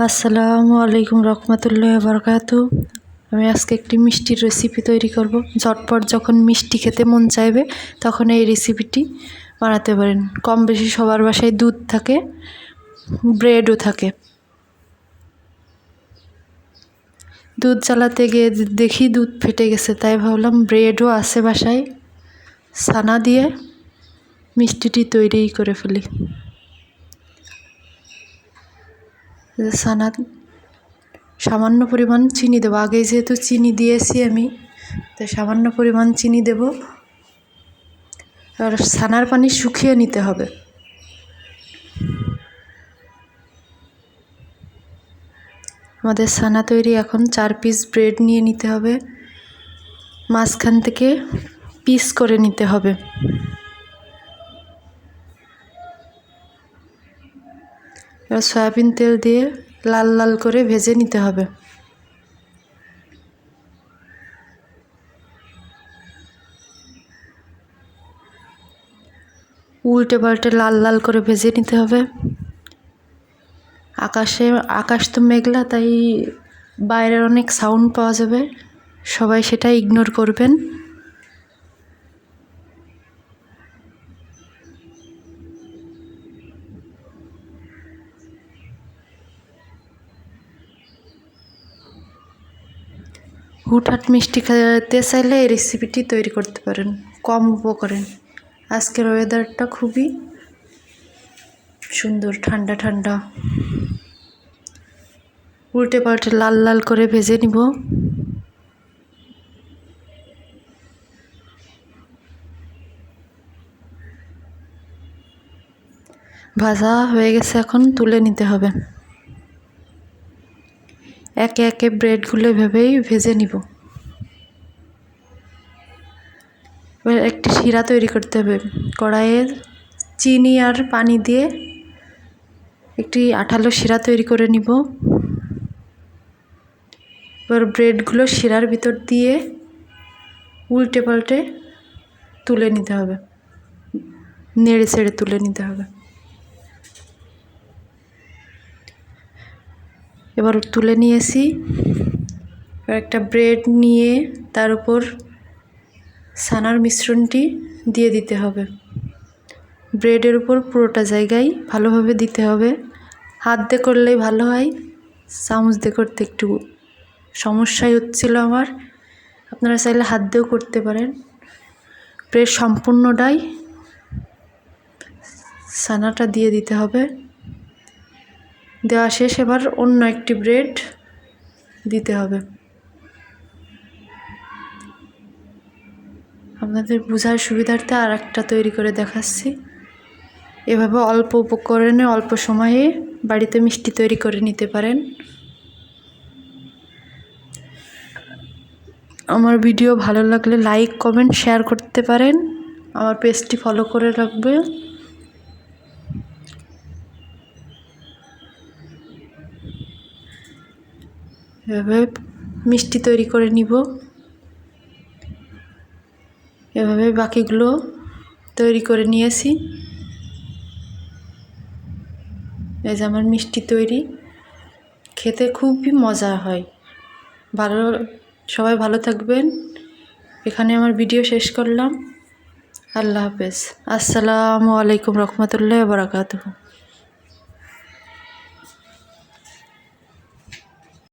আসসালামু আলাইকুম রহমতুল্লাহি ওয়া বারাকাতুহু। আমি আজকে একটি মিষ্টির রেসিপি তৈরি করব। ঝটপট যখন মিষ্টি খেতে মন চাইবে তখন এই রেসিপিটি বানাতে পারেন। কম বেশি সবার বাসায় দুধ থাকে, ব্রেডও থাকে। দুধ জ্বালাতে গিয়ে দেখি দুধ ফেটে গেছে, তাই ভাবলাম ব্রেডও আছে বাসায়, ছানা দিয়ে মিষ্টিটি তৈরি করে ফেলি। ছানা সামান্য পরিমাণ চিনি দেবো, আগে যেহেতু চিনি দিয়েছি আমি, তাই সামান্য পরিমাণ চিনি দেব। আর ছানার পানি শুকিয়ে নিতে হবে। আমাদের ছানা তৈরি। এখন 4 পিস ব্রেড নিয়ে নিতে হবে, মাঝখান থেকে পিস করে নিতে হবে। এবার সয়াবিন তেল দিয়ে লাল লাল করে ভেজে নিতে হবে। উল্টে পাল্টে লাল লাল করে ভেজে নিতে হবে। আকাশ তো মেঘলা, তাই বাইরের অনেক সাউন্ড পাওয়া যাবে, সবাই সেটা ইগনোর করবেন। হুটহাট মিষ্টি খেতে চাইলে এই রেসিপিটি তৈরি করতে পারেন, কম উপকরণে। আজকের ওয়েদারটা খুবই সুন্দর, ঠান্ডা ঠান্ডা। উল্টে পাল্টে লাল লাল করে ভেজে নিব। ভাজা হয়ে গেছে, এখন তুলে নিতে হবে। একে একে ব্রেডগুলো এভাবেই ভেজে নিব। এবার একটি শিরা তৈরি করতে হবে। কড়াইয়ে চিনি আর পানি দিয়ে একটি আঠালো শিরা তৈরি করে নিব। এবার ব্রেডগুলো শিরার ভিতর দিয়ে উল্টে পাল্টে তুলে নিতে হবে, নেড়ে ছেড়ে তুলে নিতে হবে। এবার তুলে নিয়েছি। এবার একটা ব্রেড নিয়ে তার উপর ছানার মিশ্রণটি দিয়ে দিতে হবে। ব্রেডের উপর পুরোটা জায়গায় ভালোভাবে দিতে হবে। হাত দিয়ে করলেই ভালো হয়, চামচ দিয়ে করতে একটু সমস্যাই হচ্ছিল আমার। আপনারা চাইলে হাত দিয়েও করতে পারেন। ব্রেড সম্পূর্ণটাই ছানাটা দিয়ে দিতে হবে। দেওয়া শেষ, এবার অন্য একটি ব্রেড দিতে হবে। আপনাদের বোঝার সুবিধার্থে আর একটা তৈরি করে দেখাচ্ছি। এভাবে অল্প উপকরণে অল্প সময়ে বাড়িতে মিষ্টি তৈরি করে নিতে পারেন। আমার ভিডিও ভালো লাগলে লাইক, কমেন্ট, শেয়ার করতে পারেন। আমার পেজটি ফলো করে রাখবে। এভাবে মিষ্টি তৈরি করে নিব। এভাবে বাকিগুলো তৈরি করে নিয়েছি। এই যে আমার মিষ্টি তৈরি, খেতে খুবই মজা হয়। সবাই ভালো থাকবেন। এখানে আমার ভিডিও শেষ করলাম। আল্লাহ হাফেজ। আসসালামু আলাইকুম রহমতুল্লাহি ওয়া বারাকাতুহু।